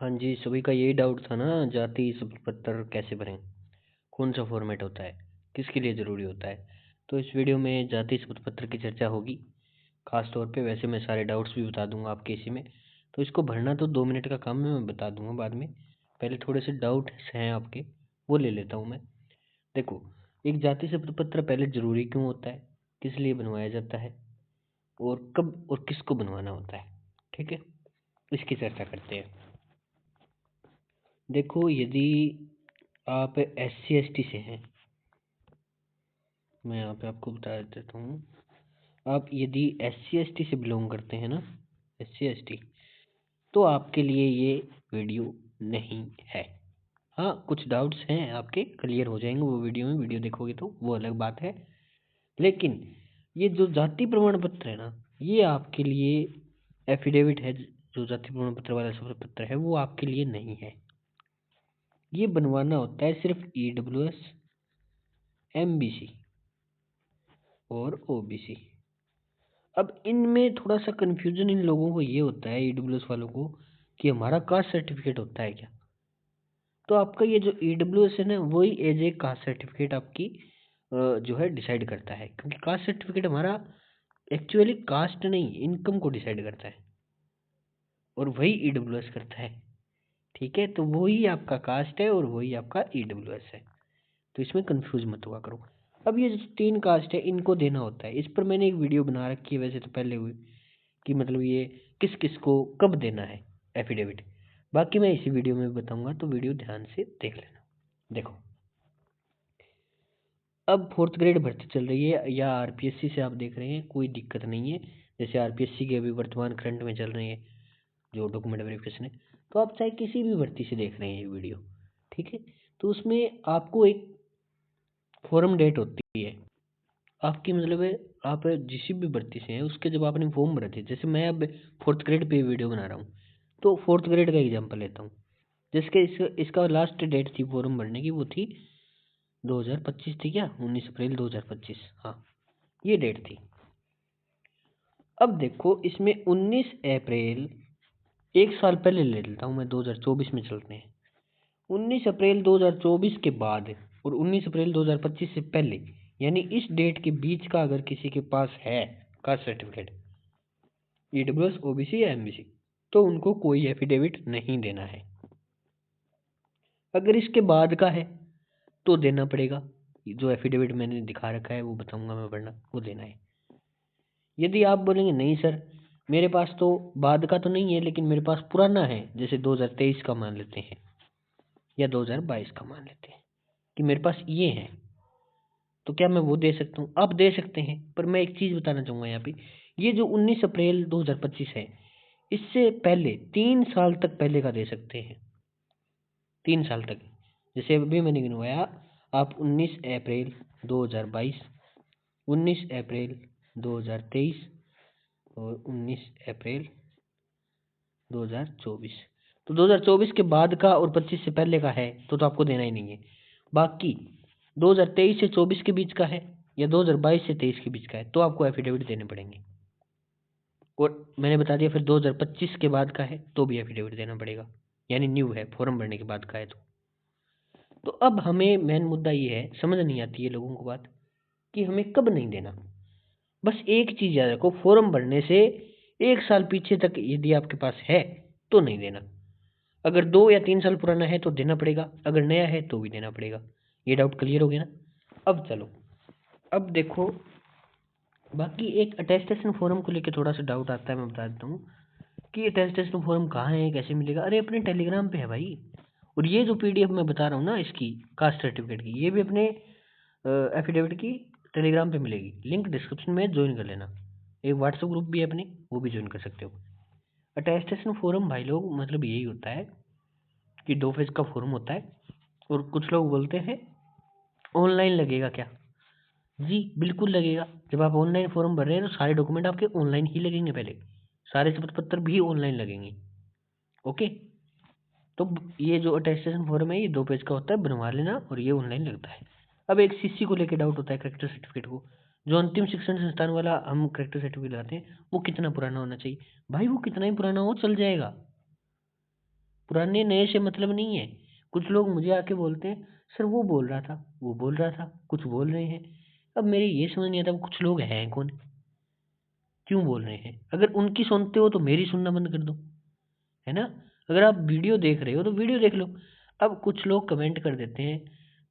हाँ जी, सभी का यही डाउट था ना, जाति प्रपत्र कैसे भरें? कौन सा फॉर्मेट होता है? किसके लिए ज़रूरी होता है? तो इस वीडियो में जाति शपथ पत्र की चर्चा होगी, खास तौर पे। वैसे मैं सारे डाउट्स भी बता दूंगा आपके इसी में। तो इसको भरना तो 2 मिनट का काम है, मैं बता दूंगा बाद में। पहले थोड़े से डाउट्स हैं आपके, वो ले लेता हूँ मैं। देखो, एक जाति शपथ पत्र पहले ज़रूरी क्यों होता है, किस लिए बनवाया जाता है, और कब और किसको बनवाना होता है, ठीक है? इसकी चर्चा करते हैं। देखो, यदि आप SC ST से हैं, मैं यहाँ पे आपको बता देता हूँ। आप यदि SC ST से बिलोंग करते हैं ना, SC ST, तो आपके लिए ये वीडियो नहीं है। हाँ, कुछ डाउट्स हैं आपके, क्लियर हो जाएंगे वो वीडियो देखोगे तो, वो अलग बात है। लेकिन ये जो जाति प्रमाण पत्र है ना, ये आपके लिए एफिडेविट है, जो जाति प्रमाण पत्र वाला शपथ पत्र है, वो आपके लिए नहीं है। ये बनवाना होता है सिर्फ EWS, MBC और OBC। अब इनमें थोड़ा सा कन्फ्यूजन इन लोगों को ये होता है, EWS वालों को, कि हमारा कास्ट सर्टिफिकेट होता है क्या? तो आपका ये जो EWS है ना, वही एज ए कास्ट सर्टिफिकेट आपकी जो है डिसाइड करता है, क्योंकि कास्ट सर्टिफिकेट हमारा एक्चुअली कास्ट नहीं, इनकम को डिसाइड करता है, और वही EWS करता है। ठीक है, तो वही आपका कास्ट है और वही आपका EWS है, तो इसमें कंफ्यूज मत हुआ करो। अब ये जो 3 कास्ट है, इनको देना होता है। इस पर मैंने एक वीडियो बना रखी है वैसे तो पहले हुई, कि मतलब ये किस किस को कब देना है एफिडेविट। बाकी मैं इसी वीडियो में बताऊंगा, तो वीडियो ध्यान से देख लेना। देखो, अब 4th ग्रेड भर्ती चल रही है, या RPSC से आप देख रहे हैं, कोई दिक्कत नहीं है। जैसे RPSC के अभी वर्तमान करंट में चल रहे हैं जो डॉक्यूमेंट वेरिफिकेशन है, तो आप चाहे किसी भी भर्ती से देख रहे हैं ये वीडियो, ठीक है? तो उसमें आपको एक फॉर्म डेट होती है आपकी, मतलब है आप जिस भी भर्ती से हैं उसके, जब आपने फॉर्म भरे थे। जैसे मैं अब 4th ग्रेड पे वीडियो बना रहा हूँ, तो 4th ग्रेड का एग्जांपल लेता हूँ, जिसके इसका लास्ट डेट थी फॉर्म भरने की, वो थी 2025 थी क्या, 19 अप्रैल 2025, हाँ ये डेट थी। अब देखो, इसमें 19 अप्रैल, एक साल पहले ले लेता हूँ मैं, 2024 में चलते हैं। 19 अप्रैल 2024 के बाद और 19 अप्रैल 2025 से पहले, यानी इस डेट के बीच का अगर किसी के पास है कास्ट सर्टिफिकेट, EWS, OBC या MBC, तो उनको कोई एफिडेविट नहीं देना है। अगर इसके बाद का है तो देना पड़ेगा। जो एफिडेविट मैंने दिखा रखा है वो बताऊंगा मैं, पढ़ना वो देना है। यदि आप बोलेंगे नहीं सर, मेरे पास तो बाद का तो नहीं है, लेकिन मेरे पास पुराना है, जैसे 2023 का मान लेते हैं या 2022 का मान लेते हैं, कि मेरे पास ये है, तो क्या मैं वो दे सकता हूँ? आप दे सकते हैं, पर मैं एक चीज़ बताना चाहूँगा यहाँ पे। ये जो 19 अप्रैल 2025 है, इससे पहले 3 साल तक पहले का दे सकते हैं, 3 साल तक। जैसे अभी मैंने गिनवाया, आप 19 अप्रैल 2022, 19 अप्रैल 2023 और 19 अप्रैल 2024। तो 2024 के बाद का और 25 से पहले का है तो आपको देना ही नहीं है। बाकी 2023 से 24 के बीच का है, या 2022 से 23 के बीच का है, तो आपको एफिडेविट देने पड़ेंगे। और मैंने बता दिया, फिर 2025 के बाद का है तो भी एफिडेविट देना पड़ेगा, यानी न्यू है, फॉर्म भरने के बाद का है तो अब हमें मेन मुद्दा ये है, समझ नहीं आती है लोगों को बात, कि हमें कब नहीं देना। बस एक चीज़ याद रखो, फॉर्म भरने से 1 साल पीछे तक यदि आपके पास है तो नहीं देना। अगर 2 या 3 साल पुराना है तो देना पड़ेगा, अगर नया है तो भी देना पड़ेगा। ये डाउट क्लियर हो गया ना? अब चलो, अब देखो, बाकी एक अटेस्टेशन फॉर्म को लेकर थोड़ा सा डाउट आता है, मैं बता देता हूँ कि अटेस्टेशन फॉर्म कहाँ है, कैसे मिलेगा। अरे अपने टेलीग्राम पे है भाई। और ये जो PDF मैं बता रहा हूँ ना इसकी, कास्ट सर्टिफिकेट की, ये भी अपने एफिडेविट की टेलीग्राम पे मिलेगी, लिंक डिस्क्रिप्शन में ज्वाइन कर लेना। एक व्हाट्सएप ग्रुप भी है अपने, वो भी ज्वाइन कर सकते हो। अटेस्टेशन फॉर्म भाई लोग, मतलब यही होता है कि 2 पेज का फॉर्म होता है, और कुछ लोग बोलते हैं ऑनलाइन लगेगा क्या? जी बिल्कुल लगेगा। जब आप ऑनलाइन फॉर्म भर रहे हैं तो सारे डॉक्यूमेंट आपके ऑनलाइन ही लगेंगे, पहले सारे शपथ पत्र भी ऑनलाइन लगेंगे। ओके, तो ये जो अटेस्टेशन फॉर्म है, ये 2 पेज का होता है, बनवा लेना, और ये ऑनलाइन लगता है। अब एक CC को लेकर डाउट होता है, करेक्टर सर्टिफिकेट को, जो अंतिम शिक्षण संस्थान वाला हम करेक्टर सर्टिफिकेट लाते हैं, वो कितना पुराना होना चाहिए? भाई वो कितना ही पुराना हो चल जाएगा, पुराने नए से मतलब नहीं है। कुछ लोग मुझे आके बोलते हैं सर वो बोल रहा था, वो बोल रहा था, कुछ बोल रहे हैं। अब मेरे ये समझ नहीं आता वो कुछ लोग हैं कौन, क्यों बोल रहे हैं। अगर उनकी सुनते हो तो मेरी सुनना बंद कर दो, है ना। अगर आप वीडियो देख रहे हो तो वीडियो देख लो। अब कुछ लोग कमेंट कर देते हैं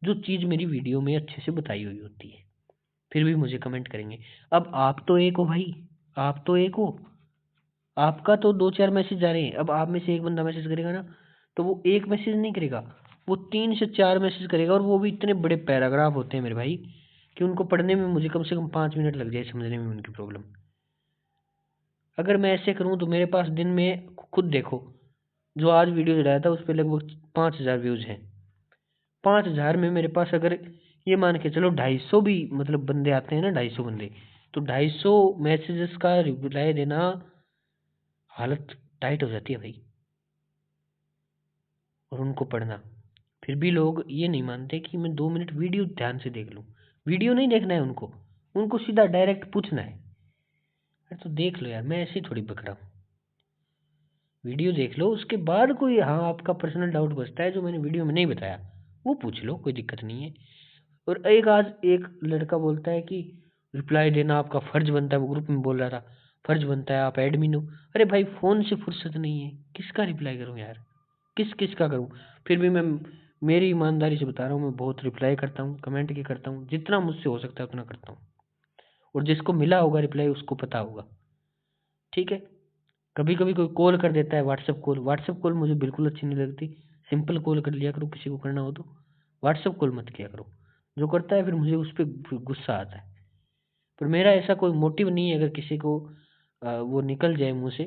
जो चीज़ मेरी वीडियो में अच्छे से बताई हुई होती है, फिर भी मुझे कमेंट करेंगे। अब आप तो एक हो भाई, आप तो एक हो, आपका तो 2-4 मैसेज आ रहे हैं। अब आप में से एक बंदा मैसेज करेगा ना, तो वो एक मैसेज नहीं करेगा, वो 3 से 4 मैसेज करेगा, और वो भी इतने बड़े पैराग्राफ होते हैं मेरे भाई कि उनको पढ़ने में मुझे कम से कम 5 मिनट लग जाए समझने में उनकी प्रॉब्लम। अगर मैं ऐसे करूँ तो मेरे पास दिन में, खुद देखो, जो आज वीडियो चलाया था उस पर लगभग 5,000 व्यूज़ हैं। 5,000 में मेरे पास अगर ये मान के चलो 250 भी मतलब बंदे आते हैं ना, 250 बंदे, तो 250 मैसेजेस का रिप्लाई देना, हालत टाइट हो जाती है भाई, और उनको पढ़ना। फिर भी लोग ये नहीं मानते कि मैं 2 मिनट वीडियो ध्यान से देख लूँ। वीडियो नहीं देखना है उनको, उनको सीधा डायरेक्ट पूछना है। अरे तो देख लो यार, मैं ऐसे ही थोड़ी बक रहा हूँ। वीडियो देख लो, उसके बाद कोई हाँ आपका पर्सनल डाउट बचता है जो मैंने वीडियो में नहीं बताया, वो पूछ लो, कोई दिक्कत नहीं है। और आज एक लड़का बोलता है कि रिप्लाई देना आपका फर्ज बनता है, वो ग्रुप में बोल रहा था फर्ज बनता है, आप एडमिन हो। अरे भाई फ़ोन से फुर्सत नहीं है, किसका रिप्लाई करूँ यार, किस किस का करूँ। फिर भी मैं मेरी ईमानदारी से बता रहा हूँ, मैं बहुत रिप्लाई करता हूँ, कमेंट भी करता हूँ, जितना मुझसे हो सकता है उतना करता हूँ। और जिसको मिला होगा रिप्लाई उसको पता होगा, ठीक है। कभी कभी कोई कॉल कर देता है, व्हाट्सएप कॉल मुझे बिल्कुल अच्छी नहीं लगती। सिंपल कॉल कर लिया करो, किसी को करना हो तो व्हाट्सएप कॉल मत किया करो। जो करता है फिर मुझे उस पर गुस्सा आता है। पर मेरा ऐसा कोई मोटिव नहीं है, अगर किसी को वो निकल जाए मुँह से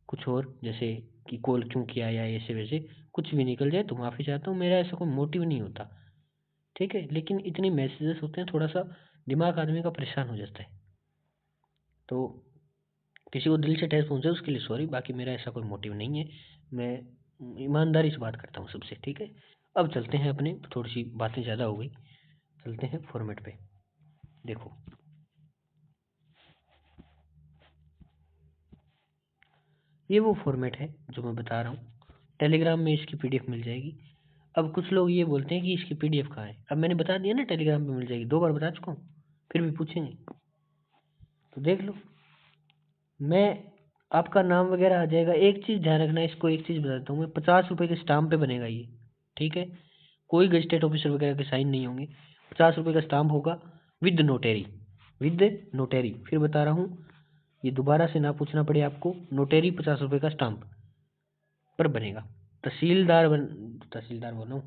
कुछ और, जैसे कि कॉल क्यों किया या ऐसे वैसे कुछ भी निकल जाए तो माफ़ी चाहता हूँ, मेरा ऐसा कोई मोटिव नहीं होता, ठीक है। लेकिन इतने मैसेजेस होते हैं, थोड़ा सा दिमाग आदमी का परेशान हो जाता है। तो किसी को दिल से ठेस पहुँचे उसके लिए सॉरी, बाकी मेरा ऐसा कोई मोटिव नहीं है। मैं ईमानदारी से बात करता हूँ सबसे, ठीक है। अब चलते हैं अपने, थोड़ी सी बातें ज़्यादा हो गई, चलते हैं फॉर्मेट पे। देखो ये वो फॉर्मेट है जो मैं बता रहा हूँ, टेलीग्राम में इसकी पीडीएफ मिल जाएगी। अब कुछ लोग ये बोलते हैं कि इसकी पीडीएफ कहाँ है। अब मैंने बता दिया ना टेलीग्राम पे मिल जाएगी, 2 बार बता चुका हूँ, फिर भी पूछेंगे तो देख लो। मैं आपका नाम वगैरह आ जाएगा। एक चीज़ ध्यान रखना, इसको एक चीज़ बताता हूँ मैं, 50 रुपये के स्टाम्प पे बनेगा ये, ठीक है। कोई गजटेड ऑफिसर वगैरह के साइन नहीं होंगे, 50 रुपये का स्टाम्प होगा विद नोटेरी, विद नोटेरी। फिर बता रहा हूँ, ये दोबारा से ना पूछना पड़े आपको, नोटेरी 50 रुपये का स्टाम्प पर बनेगा। तहसीलदार बोल रहा हूँ,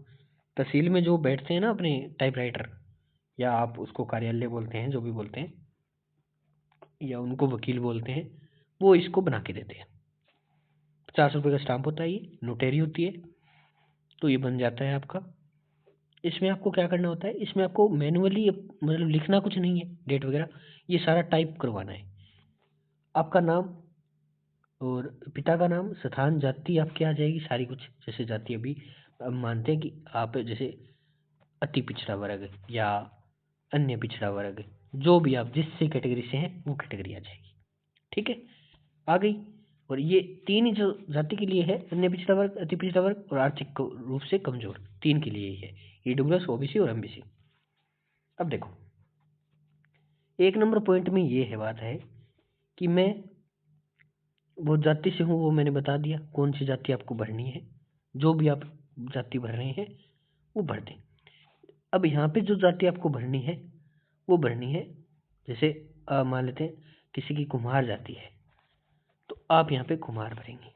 तहसील में जो बैठते हैं ना अपने टाइपराइटर, या आप उसको कार्यालय बोलते हैं, जो भी बोलते हैं, या उनको वकील बोलते हैं, वो इसको बना के देते हैं। 50 रुपये का स्टाम्प होता है, ये नोटेरी होती है, तो ये बन जाता है आपका। इसमें आपको क्या करना होता है, इसमें आपको मैनुअली मतलब लिखना कुछ नहीं है, डेट वगैरह ये सारा टाइप करवाना है। आपका नाम और पिता का नाम, स्थान, जाति आपकी आ जाएगी सारी कुछ, जैसे जाति अभी अब मानते हैं कि आप जैसे अति पिछड़ा वर्ग या अन्य पिछड़ा वर्ग, जो भी आप जिससे कैटेगरी से हैं वो कैटेगरी आ जाएगी, ठीक है। आ गई। और ये 3 ही जो जाति के लिए है, अन्य पिछड़ा वर्ग, अति पिछड़ा वर्ग और आर्थिक रूप से कमजोर, 3 के लिए ही है, ईडब्ल्यूएस, ओबीसी और एमबीसी। अब देखो 1 नंबर पॉइंट में ये है बात है कि मैं वो जाति से हूँ, वो मैंने बता दिया कौन सी जाति आपको भरनी है, जो भी आप जाति भर रहे हैं वो भर दें। अब यहाँ पे जो जाति आपको भरनी है वो भरनी है, जैसे मान लेते हैं किसी की कुम्हार जाति है, तो आप यहाँ पे कुम्हार भरेंगे।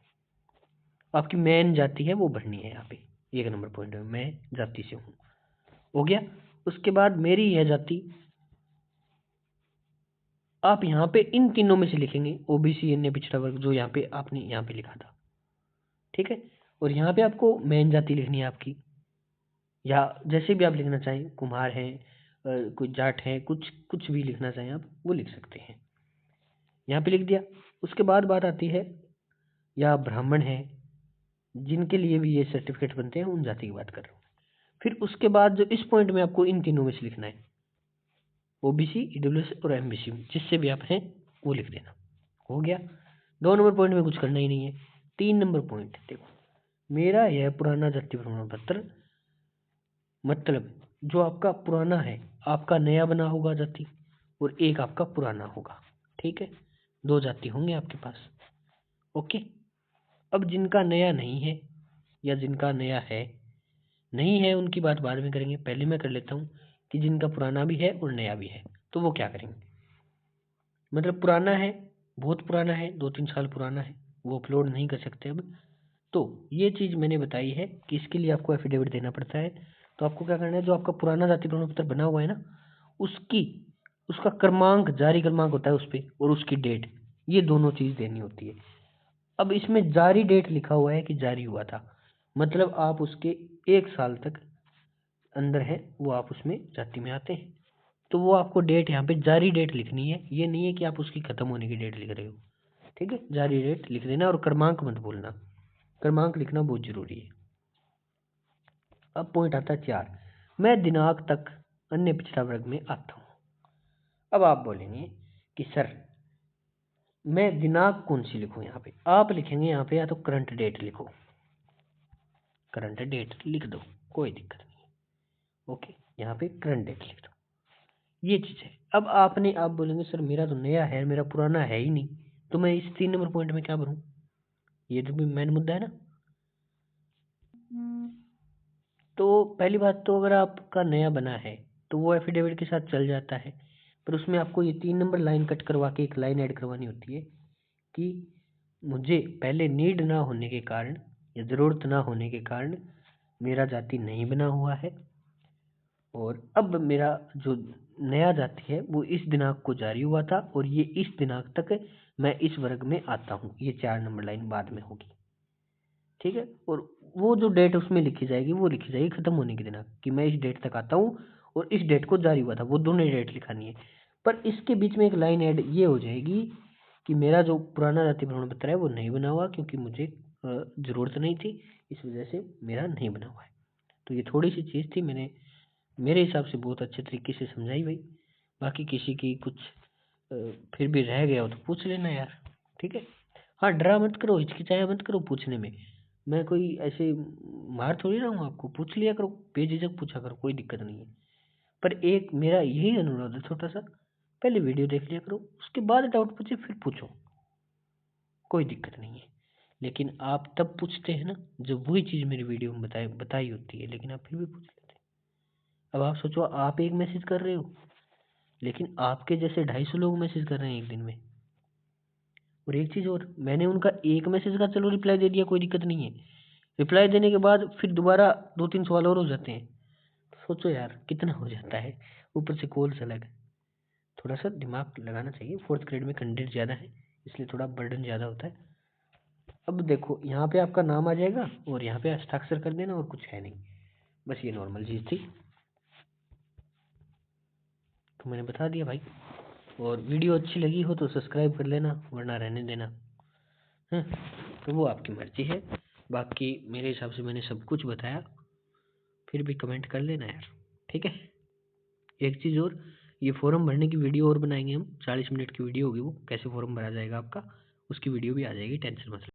आपकी मेन जाति है वो भरनी है यहाँ पे, 1 नंबर पॉइंट में मैं जाति से हूँ, हो गया। उसके बाद मेरी यह जाति, आप यहाँ पे इन तीनों में से लिखेंगे, ओबीसी, अन्य पिछड़ा वर्ग, जो यहाँ पे आपने यहाँ पे लिखा था, ठीक है। और यहाँ पे आपको मेन जाति लिखनी है आपकी, या जैसे भी आप लिखना चाहें, कुम्हार हैं, कोई जाट है, कुछ कुछ भी लिखना चाहें आप वो लिख सकते हैं, यहाँ पे लिख दिया। उसके बाद बात आती है, या ब्राह्मण है, जिनके लिए भी ये सर्टिफिकेट बनते हैं, उन जाति की बात कर रहा हूँ। फिर उसके बाद जो इस पॉइंट में आपको इन तीनों में से लिखना है, ओबीसी, ईडब्ल्यूएस और एमबीसी, जिससे भी आप हैं वो लिख देना, हो गया। 2 नंबर पॉइंट में कुछ करना ही नहीं है। 3 नंबर पॉइंट देखो, मेरा यह पुराना जाति प्रमाण पत्र, मतलब जो आपका पुराना है, आपका नया बना होगा जाति, और एक आपका पुराना होगा। ठीक है, 2 जाति होंगे आपके पास। ओके। अब जिनका नया नहीं है या जिनका नया है, नहीं है, उनकी बात बाद में करेंगे। पहले मैं कर लेता हूँ कि जिनका पुराना भी है और नया भी है, तो वो क्या करेंगे। मतलब पुराना है, बहुत पुराना है, 2-3 साल पुराना है, वो अपलोड नहीं कर सकते अब। तो ये चीज़ मैंने बताई है कि इसके लिए आपको एफिडेविट देना पड़ता है। तो आपको क्या करना है, जो आपका पुराना जाति प्रमाण पत्र बना हुआ है ना, उसका क्रमांक, जारी क्रमांक होता है उस पर, और उसकी डेट, ये दोनों चीज़ देनी होती है। अब इसमें जारी डेट लिखा हुआ है कि जारी हुआ था, मतलब आप उसके 1 साल तक अंदर है, वो आप उसमें जाति में आते हैं। तो वो आपको डेट यहाँ पे जारी डेट लिखनी है, ये नहीं है कि आप उसकी खत्म होने की डेट लिख रहे हो। ठीक है, जारी डेट लिख देना, और क्रमांक मत भूलना, क्रमांक लिखना बहुत जरूरी है। अब पॉइंट आता है 4, मैं दिनांक तक अन्य पिछड़ा वर्ग में आता हूँ। अब आप बोलेंगे कि सर मैं दिनांक कौन सी लिखूं, यहाँ पे आप लिखेंगे यहाँ पे या तो करंट डेट लिखो, करंट डेट लिख दो, कोई दिक्कत नहीं। ओके, यहाँ पे करंट डेट लिख दो, ये चीज है। अब आप बोलेंगे सर मेरा तो नया है, मेरा पुराना है ही नहीं, तो मैं इस 3 नंबर पॉइंट में क्या भरूं, ये तो भी मेन मुद्दा है ना। तो पहली बात तो अगर आपका नया बना है तो वो एफिडेविट के साथ चल जाता है, पर उसमें आपको ये 3 नंबर लाइन कट करवा के एक लाइन ऐड करवानी होती है कि मुझे पहले नीड ना होने के कारण या ज़रूरत ना होने के कारण मेरा जाति नहीं बना हुआ है, और अब मेरा जो नया जाति है वो इस दिनांक को जारी हुआ था, और ये इस दिनांक तक मैं इस वर्ग में आता हूँ। ये 4 नंबर लाइन बाद में होगी। ठीक है, और वो जो डेट उसमें लिखी जाएगी वो लिखी जाएगी खत्म होने के दिनांक, कि मैं इस डेट तक आता हूँ और इस डेट को जारी हुआ था, वो दोनों डेट लिखानी है। पर इसके बीच में एक लाइन ऐड ये हो जाएगी कि मेरा जो पुराना जाति प्रमाण पत्र है वो नहीं बना हुआ, क्योंकि मुझे ज़रूरत नहीं थी, इस वजह से मेरा नहीं बना हुआ है। तो ये थोड़ी सी चीज़ थी, मैंने मेरे हिसाब से बहुत अच्छे तरीके से समझाई भाई। बाकी किसी की कुछ फिर भी रह गया हो तो पूछ लेना यार। ठीक है, हाँ, डरा मत करो, हिचकिचाया मत करो पूछने में, मैं कोई ऐसे मार थोड़ी रहा हूँ आपको, पूछ लिया करो, बेझिझक पूछा करो, कोई दिक्कत नहीं है। पर एक मेरा यही अनुरोध है छोटा सा, पहले वीडियो देख लिया करो, उसके बाद डाउट पूछे फिर पूछो, कोई दिक्कत नहीं है। लेकिन आप तब पूछते हैं ना जब वही चीज़ मेरी वीडियो में बताई होती है, लेकिन आप फिर भी पूछ लेते हैं। अब आप सोचो, आप एक मैसेज कर रहे हो, लेकिन आपके जैसे 250 लोग मैसेज कर रहे हैं एक दिन में। और एक चीज़ और, मैंने उनका एक मैसेज का चलो रिप्लाई दे दिया, कोई दिक्कत नहीं है, रिप्लाई देने के बाद फिर दोबारा 2-3 सवाल और हो जाते हैं। सोचो यार कितना हो जाता है, ऊपर से कॉल्स अलग। थोड़ा सा दिमाग लगाना चाहिए, 4th ग्रेड में कंटेंट ज़्यादा है, इसलिए थोड़ा बर्डन ज़्यादा होता है। अब देखो यहाँ पे आपका नाम आ जाएगा और यहाँ पे हस्ताक्षर कर देना, और कुछ है नहीं, बस ये नॉर्मल चीज़ थी, तो मैंने बता दिया भाई। और वीडियो अच्छी लगी हो तो सब्सक्राइब कर लेना, वरना रहने देना। हाँ, तो वो आपकी मर्जी है। बाकी मेरे हिसाब से मैंने सब कुछ बताया, फिर भी कमेंट कर लेना यार। ठीक है, एक चीज़ और, ये फॉर्म भरने की वीडियो और बनाएंगे हम, 40 मिनट की वीडियो होगी वो, कैसे फॉर्म भरा जाएगा आपका, उसकी वीडियो भी आ जाएगी, टेंशन मत लो।